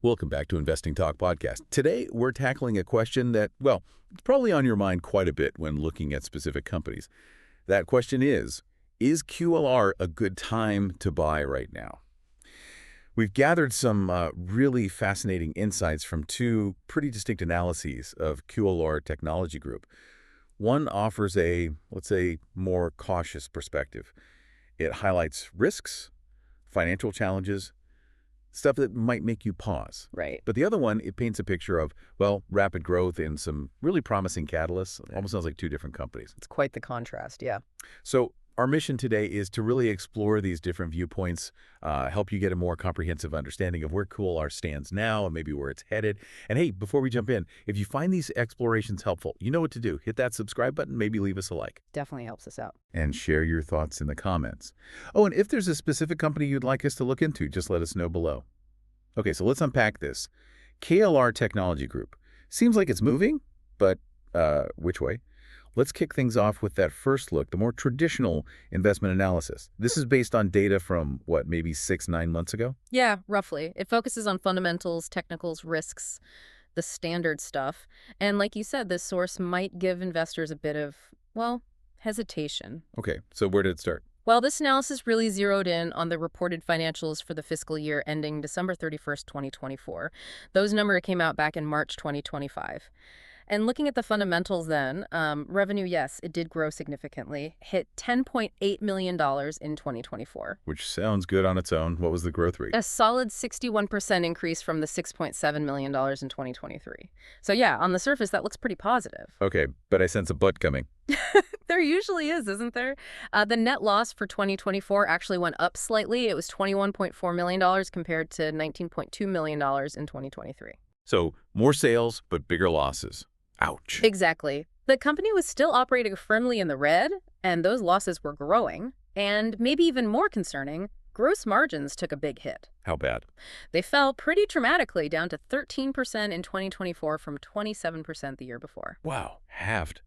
Welcome back to Investing Talk Podcast. Today, we're tackling a question that, well, it's probably on your mind quite a bit when looking at specific companies. That question is QLR a good time to buy right now? We've gathered some really fascinating insights from two pretty distinct analyses of QLR Technology Group. One offers a, let's say, more cautious perspective. It highlights risks, financial challenges, stuff that might make you pause. Right. But the other one, it paints a picture of, well, rapid growth and some really promising catalysts. Almost sounds like two different companies. It's quite the contrast, yeah. So our mission today is to really explore these different viewpoints, help you get a more comprehensive understanding of where KULR stands now and maybe where it's headed. And hey, before we jump in, if you find these explorations helpful, you know what to do. Hit that subscribe button, maybe leave us a like. Definitely helps us out. And share your thoughts in the comments. Oh, and if there's a specific company you'd like us to look into, just let us know below. Okay, so let's unpack this. KULR Technology Group. Seems like it's moving, but which way? Let's kick things off with that first look, the more traditional investment analysis. This is based on data from, what, maybe 6-9 months ago? Yeah, roughly. It focuses on fundamentals, technicals, risks, the standard stuff. And like you said, this source might give investors a bit of, well, hesitation. Okay, so where did it start? Well, this analysis really zeroed in on the reported financials for the fiscal year ending December 31st, 2024. Those numbers came out back in March 2025. And looking at the fundamentals then, revenue, yes, it did grow significantly, hit $10.8 million in 2024. Which sounds good on its own. What was the growth rate? A solid 61% increase from the $6.7 million in 2023. So yeah, on the surface, that looks pretty positive. Okay, but I sense a but coming. There usually is, isn't there? The net loss for 2024 actually went up slightly. It was $21.4 million compared to $19.2 million in 2023. So more sales, but bigger losses. Ouch. Exactly. The company was still operating firmly in the red, and those losses were growing. And maybe even more concerning, gross margins took a big hit. How bad? They fell pretty dramatically, down to 13% in 2024 from 27% the year before. Wow, halved.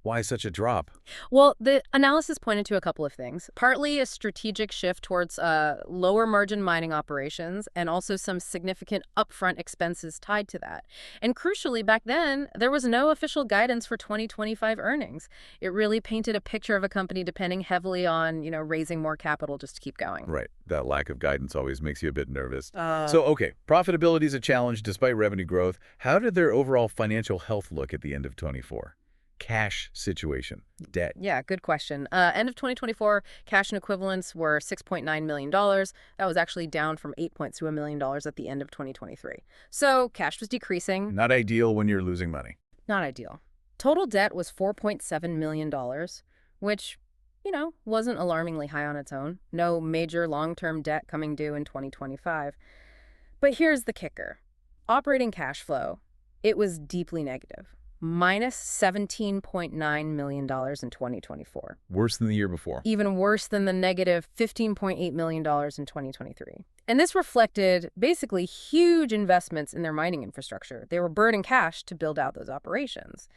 Why such a drop? Well, the analysis pointed to a couple of things. Partly a strategic shift towards lower margin mining operations and also some significant upfront expenses tied to that. And crucially, back then, there was no official guidance for 2025 earnings. It really painted a picture of a company depending heavily on, raising more capital just to keep going. Right. That lack of guidance always makes you a bit nervous. Okay, profitability is a challenge despite revenue growth. How did their overall financial health look at the end of 24? Cash situation, debt. Yeah, good question. End of 2024, cash and equivalents were $6.9 million. That was actually down from $8.2 million at the end of 2023. So cash was decreasing. Not ideal when you're losing money. Not ideal. Total debt was $4.7 million, which, wasn't alarmingly high on its own. No major long-term debt coming due in 2025. But here's the kicker. Operating cash flow, it was deeply negative. Minus $17.9 million in 2024. Worse than the year before. Even worse than the negative $15.8 million in 2023. And this reflected basically huge investments in their mining infrastructure. They were burning cash to build out those operations.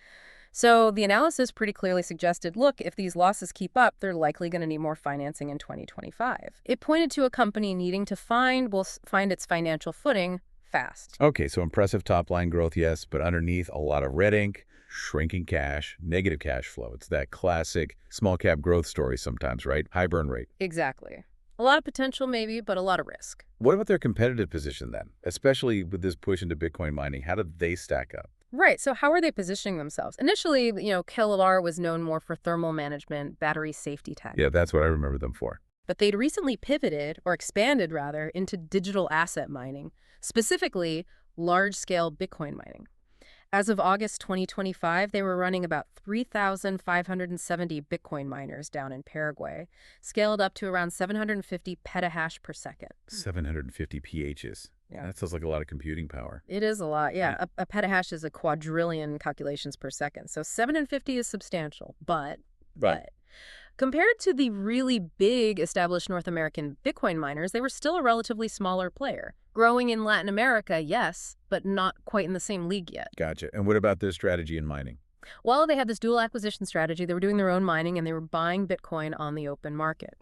So the analysis pretty clearly suggested, look, if these losses keep up, they're likely going to need more financing in 2025. It pointed to a company needing to find its financial footing fast. Okay, so impressive top-line growth, yes, but underneath a lot of red ink, shrinking cash, negative cash flow. It's that classic small-cap growth story sometimes, right? High burn rate. Exactly. A lot of potential maybe, but a lot of risk. What about their competitive position then? Especially with this push into Bitcoin mining, how do they stack up? Right, so how are they positioning themselves? Initially, KULR was known more for thermal management, battery safety tech. Yeah, that's what I remember them for. But they'd recently pivoted, or expanded rather, into digital asset mining, specifically large-scale Bitcoin mining. As of August 2025, they were running about 3,570 Bitcoin miners down in Paraguay, scaled up to around 750 petahash per second. 750 PHs. Yeah. That sounds like a lot of computing power. It is a lot, yeah. A petahash is a quadrillion calculations per second. So 750 is substantial, but compared to the really big established North American Bitcoin miners, they were still a relatively smaller player. Growing in Latin America, yes, but not quite in the same league yet. Gotcha. And what about their strategy in mining? Well, they had this dual acquisition strategy. They were doing their own mining and they were buying Bitcoin on the open market.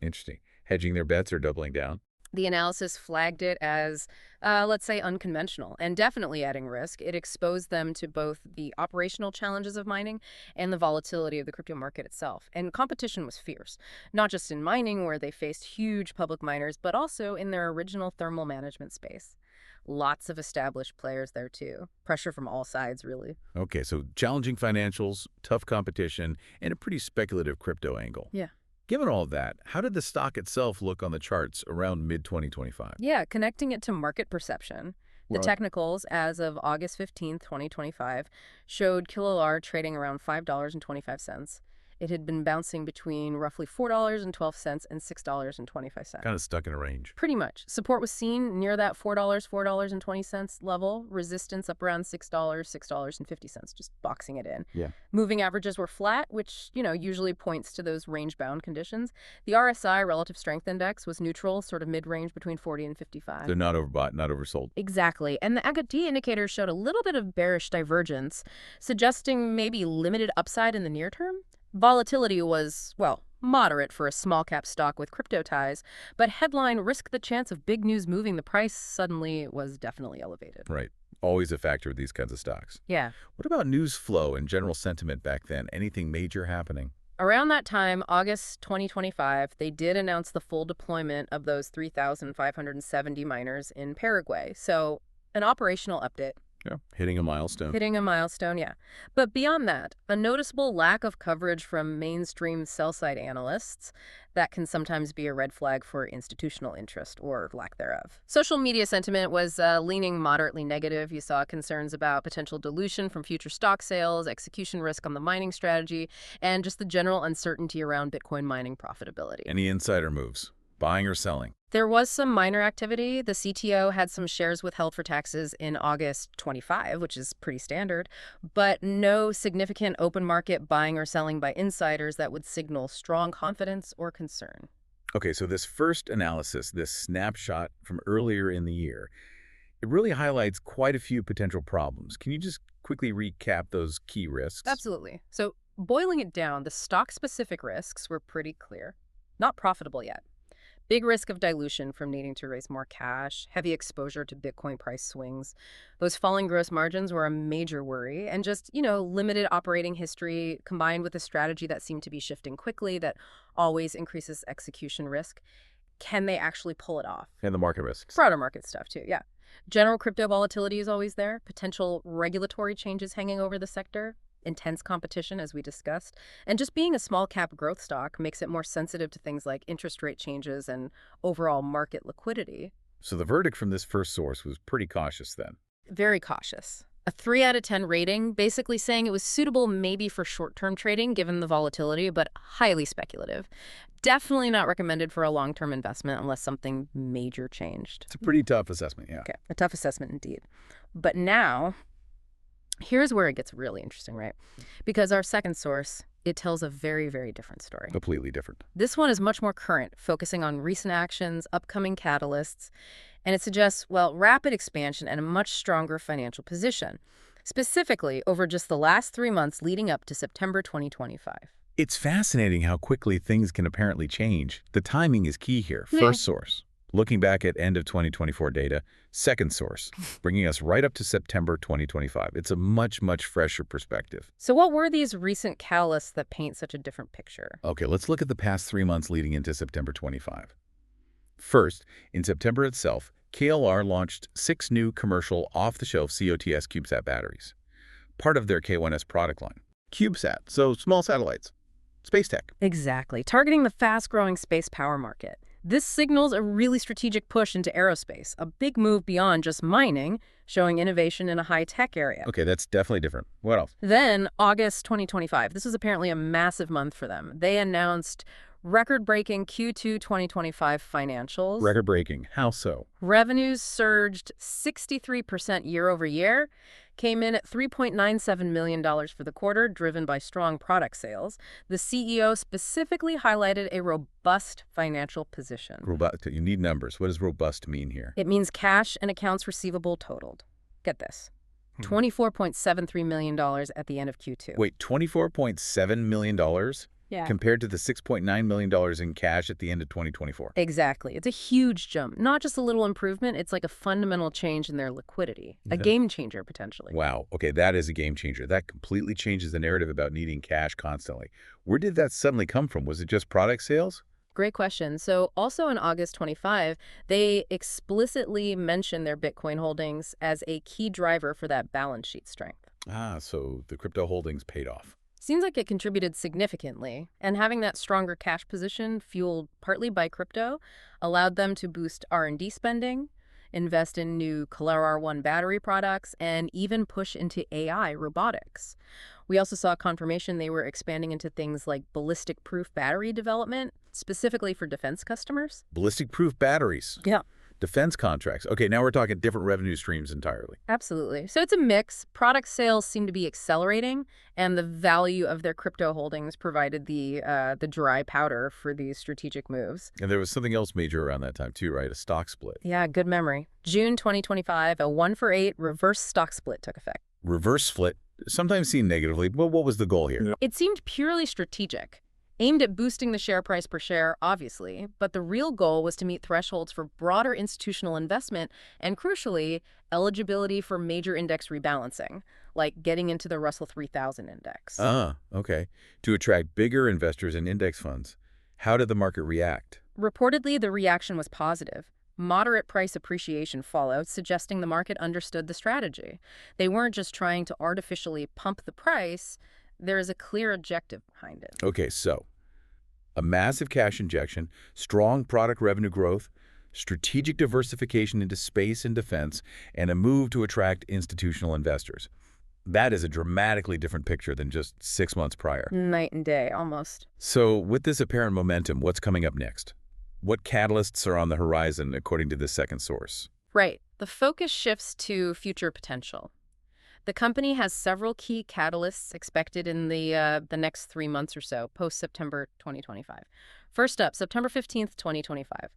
Interesting. Hedging their bets or doubling down? The analysis flagged it as, let's say, unconventional and definitely adding risk. It exposed them to both the operational challenges of mining and the volatility of the crypto market itself. And competition was fierce, not just in mining, where they faced huge public miners, but also in their original thermal management space. Lots of established players there, too. Pressure from all sides, really. Okay, so challenging financials, tough competition, and a pretty speculative crypto angle. Yeah. Given all that, how did the stock itself look on the charts around mid-2025? Yeah, connecting it to market perception. The Right. technicals, as of August 15th, 2025, showed KULR trading around $5.25. It had been bouncing between roughly $4.12 and $6.25. Kind of stuck in a range. Pretty much. Support was seen near that $4.20 level. Resistance up around $6, $6.50, just boxing it in. Yeah. Moving averages were flat, which, usually points to those range-bound conditions. The RSI, Relative Strength Index, was neutral, sort of mid-range between 40 and 55. They're not overbought, not oversold. Exactly. And the AGA-D indicator showed a little bit of bearish divergence, suggesting maybe limited upside in the near term. Volatility was, moderate for a small-cap stock with crypto ties, but headline risk the chance of big news moving the price suddenly was definitely elevated. Right. Always a factor with these kinds of stocks. Yeah. What about news flow and general sentiment back then? Anything major happening? Around that time, August 2025, they did announce the full deployment of those 3,570 miners in Paraguay. So, an operational update. Yeah. Hitting a milestone. Hitting a milestone, yeah. But beyond that, a noticeable lack of coverage from mainstream sell-side analysts that can sometimes be a red flag for institutional interest or lack thereof. Social media sentiment was leaning moderately negative. You saw concerns about potential dilution from future stock sales, execution risk on the mining strategy, and just the general uncertainty around Bitcoin mining profitability. Any insider moves? Buying or selling? There was some minor activity. The CTO had some shares withheld for taxes in August 25, which is pretty standard, but no significant open market buying or selling by insiders that would signal strong confidence or concern. Okay, so this first analysis, this snapshot from earlier in the year, it really highlights quite a few potential problems. Can you just quickly recap those key risks? Absolutely. So boiling it down, the stock-specific risks were pretty clear. Not profitable yet. Big risk of dilution from needing to raise more cash, heavy exposure to Bitcoin price swings. Those falling gross margins were a major worry, and just, limited operating history combined with a strategy that seemed to be shifting quickly that always increases execution risk. Can they actually pull it off? And the market risks. Broader market stuff, too, yeah. General crypto volatility is always there. Potential regulatory changes hanging over the sector. Intense competition, as we discussed. And just being a small cap growth stock makes it more sensitive to things like interest rate changes and overall market liquidity. So the verdict from this first source was pretty cautious then. Very cautious. A 3 out of 10 rating, basically saying it was suitable maybe for short-term trading given the volatility, but highly speculative. Definitely not recommended for a long-term investment unless something major changed. It's a pretty tough assessment, yeah. Okay, a tough assessment indeed. But now, here's where it gets really interesting, right? Because our second source, it tells a very, very different story. Completely different. This one is much more current, focusing on recent actions, upcoming catalysts, and it suggests, rapid expansion and a much stronger financial position, specifically over just the last 3 months leading up to September 2025. It's fascinating how quickly things can apparently change. The timing is key here. Yeah. First source, looking back at end of 2024 data. Second source, bringing us right up to September 2025. It's a much, much fresher perspective. So what were these recent catalysts that paint such a different picture? Okay, let's look at the past 3 months leading into September 25. First, in September itself, KLR launched 6 new commercial off-the-shelf COTS CubeSat batteries, part of their K1S product line. CubeSat, so small satellites. Space tech. Exactly, targeting the fast-growing space power market. This signals a really strategic push into aerospace, a big move beyond just mining, showing innovation in a high-tech area. Okay, that's definitely different. What else? Then, August 2025. This was apparently a massive month for them. They announced record-breaking Q2 2025 financials. Record-breaking. How so? Revenues surged 63% year over year, came in at $3.97 million for the quarter, driven by strong product sales. The CEO specifically highlighted a robust financial position. Robust. You need numbers. What does robust mean here? It means cash and accounts receivable totaled. Get this. $24.73 million at the end of Q2. Wait, $24.7 million? Yeah. compared to the $6.9 million in cash at the end of 2024. Exactly. It's a huge jump. Not just a little improvement, it's like a fundamental change in their liquidity. A game changer, potentially. Wow. Okay, that is a game changer. That completely changes the narrative about needing cash constantly. Where did that suddenly come from? Was it just product sales? Great question. So also in August 25, they explicitly mentioned their Bitcoin holdings as a key driver for that balance sheet strength. Ah, so the crypto holdings paid off. Seems like it contributed significantly, and having that stronger cash position, fueled partly by crypto, allowed them to boost R&D spending, invest in new KULR R1 battery products, and even push into AI robotics. We also saw confirmation they were expanding into things like ballistic-proof battery development, specifically for defense customers. Ballistic-proof batteries. Yeah. Defense contracts. Okay, now we're talking different revenue streams entirely. Absolutely. So it's a mix. Product sales seem to be accelerating, and the value of their crypto holdings provided the dry powder for these strategic moves. And there was something else major around that time too, right? A stock split. Yeah, good memory. June 2025, a 1-for-8 reverse stock split took effect. Reverse split, sometimes seen negatively, but what was the goal here? It seemed purely strategic, aimed at boosting the share price per share, obviously, but the real goal was to meet thresholds for broader institutional investment and, crucially, eligibility for major index rebalancing, like getting into the Russell 3000 index. Ah, okay. To attract bigger investors and index funds. How did the market react? Reportedly, the reaction was positive. Moderate price appreciation followed, suggesting the market understood the strategy. They weren't just trying to artificially pump the price. There is a clear objective behind it. Okay, so a massive cash injection, strong product revenue growth, strategic diversification into space and defense, and a move to attract institutional investors. That is a dramatically different picture than just 6 months prior. Night and day, almost. So with this apparent momentum, what's coming up next? What catalysts are on the horizon, according to this second source? Right. The focus shifts to future potential. The company has several key catalysts expected in the next 3 months or so, post-September 2025. First up, September 15th, 2025.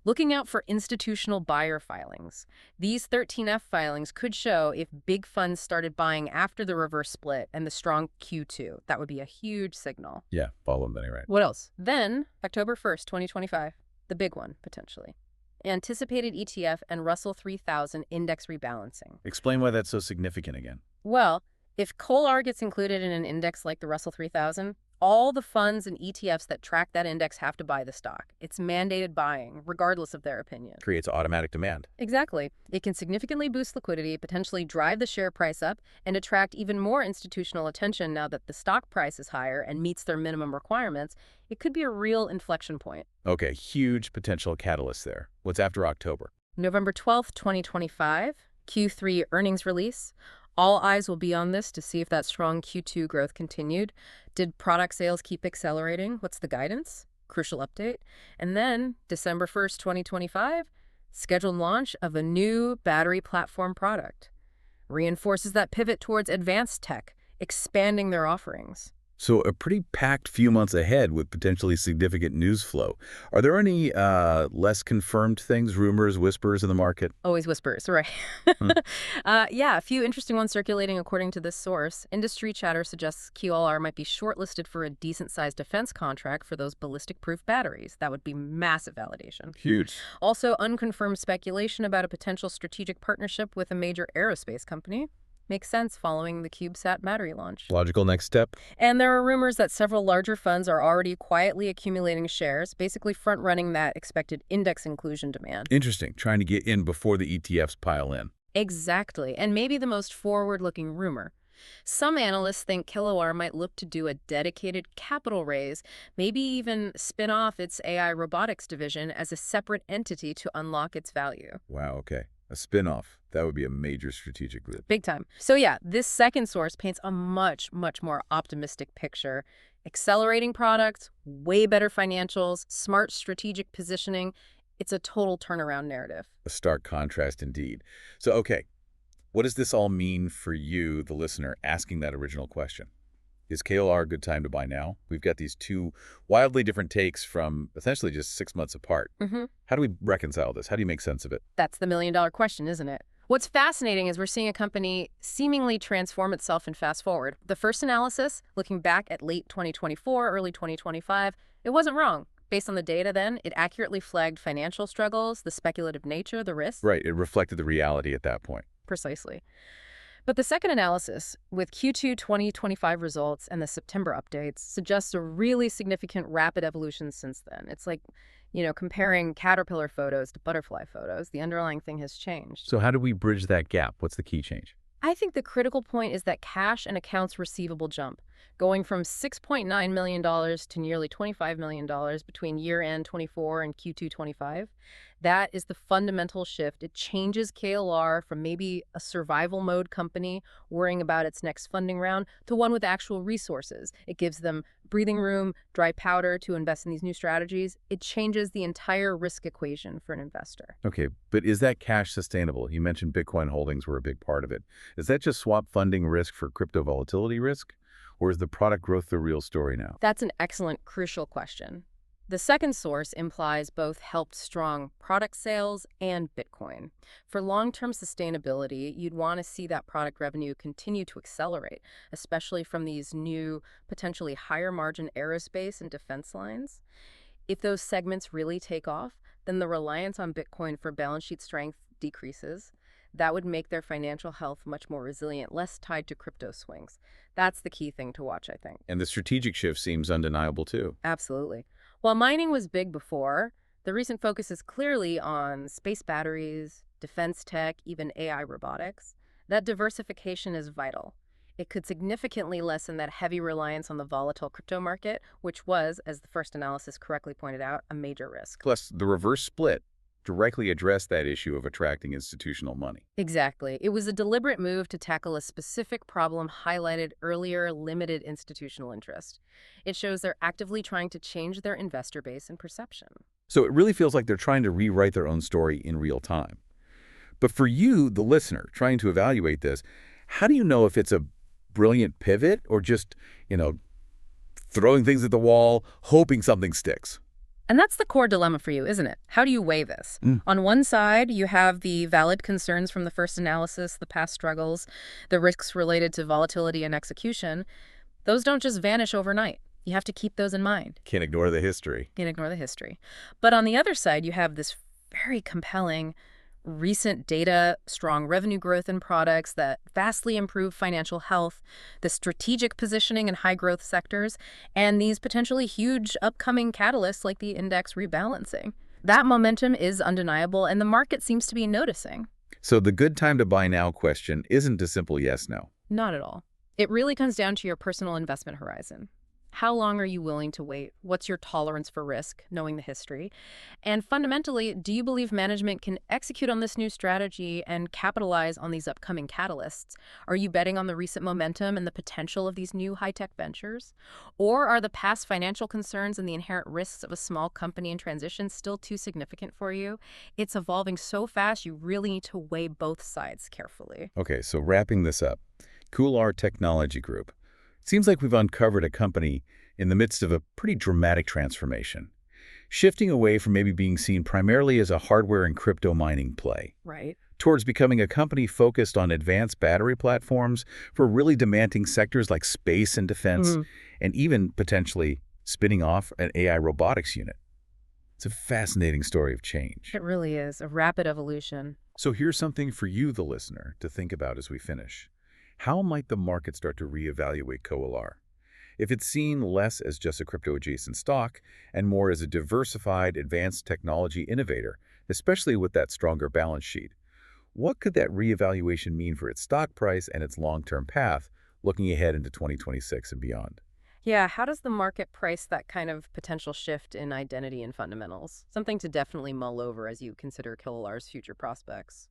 Looking out for institutional buyer filings. These 13F filings could show if big funds started buying after the reverse split and the strong Q2. That would be a huge signal. Yeah, follow them, right? What else? Then, October 1st, 2025, the big one, potentially. Anticipated ETF and Russell 3000 index rebalancing. Explain why that's so significant again. Well, if KULR gets included in an index like the Russell 3000, all the funds and ETFs that track that index have to buy the stock. It's mandated buying, regardless of their opinion. Creates automatic demand. Exactly. It can significantly boost liquidity, potentially drive the share price up, and attract even more institutional attention now that the stock price is higher and meets their minimum requirements. It could be a real inflection point. Okay, huge potential catalyst there. What's after October? November 12th, 2025, Q3 earnings release. All eyes will be on this to see if that strong Q2 growth continued. Did product sales keep accelerating? What's the guidance? Crucial update. And then, December 1st, 2025, scheduled launch of a new battery platform product. Reinforces that pivot towards advanced tech, expanding their offerings. So a pretty packed few months ahead with potentially significant news flow. Are there any less confirmed things, rumors, whispers in the market? Always whispers, right? Yeah, a few interesting ones circulating according to this source. Industry chatter suggests KULR might be shortlisted for a decent-sized defense contract for those ballistic-proof batteries. That would be massive validation. Huge. Also, unconfirmed speculation about a potential strategic partnership with a major aerospace company. Makes sense following the CubeSat battery launch. Logical next step. And there are rumors that several larger funds are already quietly accumulating shares, basically front-running that expected index inclusion demand. Interesting. Trying to get in before the ETFs pile in. Exactly. And maybe the most forward-looking rumor. Some analysts think KULR might look to do a dedicated capital raise, maybe even spin off its AI robotics division as a separate entity to unlock its value. Wow, okay. A spin-off. That would be a major strategic move. Big time. So yeah, this second source paints a much, much more optimistic picture. Accelerating products, way better financials, smart strategic positioning. It's a total turnaround narrative. A stark contrast indeed. So, okay, what does this all mean for you, the listener, asking that original question? Is KULR a good time to buy now? We've got these two wildly different takes from essentially just 6 months apart. How do we reconcile this? How do you make sense of it? That's the million-dollar question, isn't it? What's fascinating is we're seeing a company seemingly transform itself and fast forward. The first analysis, looking back at late 2024, early 2025, it wasn't wrong. Based on the data then, it accurately flagged financial struggles, the speculative nature, the risks. Right, it reflected the reality at that point. Precisely. But the second analysis, with Q2 2025 results and the September updates, suggests a really significant rapid evolution since then. It's like, comparing caterpillar photos to butterfly photos. The underlying thing has changed. So how do we bridge that gap? What's the key change? I think the critical point is that cash and accounts receivable jump, going from $6.9 million to nearly $25 million between year-end 24 and Q2 25. That is the fundamental shift. It changes KLR from maybe a survival mode company worrying about its next funding round to one with actual resources. It gives them breathing room, dry powder to invest in these new strategies. It changes the entire risk equation for an investor. Okay, but is that cash sustainable? You mentioned Bitcoin holdings were a big part of it. Is that just swap funding risk for crypto volatility risk? Or is the product growth the real story now? That's an excellent, crucial question. The second source implies both helped strong product sales and Bitcoin. For long-term sustainability, you'd want to see that product revenue continue to accelerate, especially from these new, potentially higher margin aerospace and defense lines. If those segments really take off, then the reliance on Bitcoin for balance sheet strength decreases. That would make their financial health much more resilient, less tied to crypto swings. That's the key thing to watch, I think. And the strategic shift seems undeniable too. Absolutely. While mining was big before, the recent focus is clearly on space batteries, defense tech, even AI robotics. That diversification is vital. It could significantly lessen that heavy reliance on the volatile crypto market, which was, as the first analysis correctly pointed out, a major risk. Plus, the reverse split directly addressed that issue of attracting institutional money. Exactly. It was a deliberate move to tackle a specific problem highlighted earlier, limited institutional interest. It shows they're actively trying to change their investor base and perception. So it really feels like they're trying to rewrite their own story in real time. But for you, the listener, trying to evaluate this, how do you know if it's a brilliant pivot or just, throwing things at the wall, hoping something sticks? And that's the core dilemma for you, isn't it? How do you weigh this? On one side, you have the valid concerns from the first analysis, the past struggles, the risks related to volatility and execution. Those don't just vanish overnight. You have to keep those in mind. Can't ignore the history. Can't ignore the history. But on the other side, you have this very compelling recent data, strong revenue growth in products that vastly improve financial health, the strategic positioning in high-growth sectors, and these potentially huge upcoming catalysts like the index rebalancing. That momentum is undeniable, and the market seems to be noticing. So the good time to buy now question isn't a simple yes/no. Not at all. It really comes down to your personal investment horizon. How long are you willing to wait? What's your tolerance for risk, knowing the history? And fundamentally, do you believe management can execute on this new strategy and capitalize on these upcoming catalysts? Are you betting on the recent momentum and the potential of these new high-tech ventures? Or are the past financial concerns and the inherent risks of a small company in transition still too significant for you? It's evolving so fast, you really need to weigh both sides carefully. Okay, so wrapping this up, KULR Technology Group. Seems like we've uncovered a company in the midst of a pretty dramatic transformation, shifting away from maybe being seen primarily as a hardware and crypto mining play, Right. towards becoming a company focused on advanced battery platforms for really demanding sectors like space and defense, and even potentially spinning off an AI robotics unit. It's a fascinating story of change. It really is a rapid evolution. So here's something for you, the listener, to think about as we finish. How might the market start to reevaluate KULR? If it's seen less as just a crypto-adjacent stock and more as a diversified, advanced technology innovator, especially with that stronger balance sheet, what could that reevaluation mean for its stock price and its long-term path, looking ahead into 2026 and beyond? Yeah, how does the market price that kind of potential shift in identity and fundamentals? Something to definitely mull over as you consider KULR's future prospects.